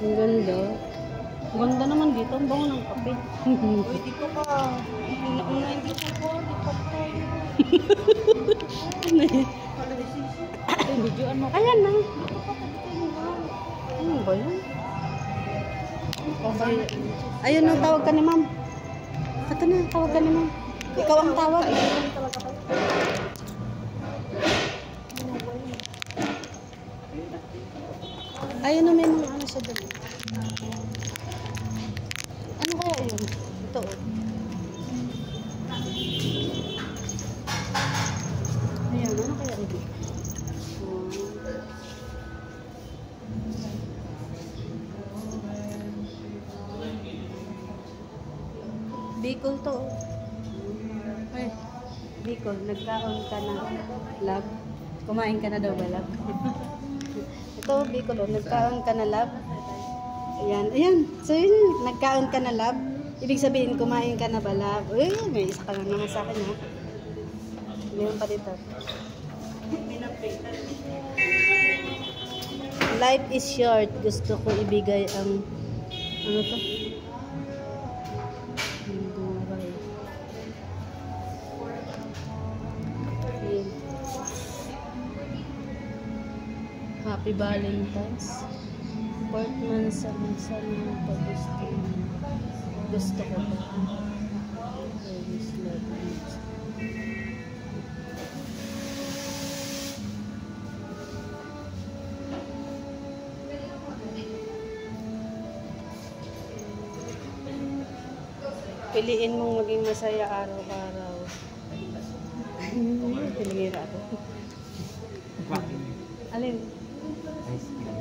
Ang ganda. Ang ganda naman dito. Ang bango ng kape. Uy, dito ka. Una-unahin dito ko. Di pa ko. Ano yun? Ay, videoan mo. Ayan na. Dito ka. Ano ba yun? Okay. Ayun na, tawag ka ni ma'am. Ito na, tawag ka ni ma'am. Ikaw ang tawag. Ayun na, may mga ano siya doon. Ano kaya yun? Ito. Ayan, ano kaya yun? Bicol to. Ay, Bicol, nagkaon ka na lab. Kumain ka na daw ba lab? Ito, Bicol, nagkaon ka na lab. Ayan, ayan. So yun, nagkaon ka na lab. Ibig sabihin, kumain ka na ba lab? Uy, may isa ka lang naman sa akin ha. Meron pa dito. Life is short. Gusto ko ibigay ang ano to? Happy Valentine's. Portman sa ng pag-gusto. Gusto ko ba? Always love you. Piliin mong maging masaya araw-araw. Pilingira ako. Alin? Ice cream.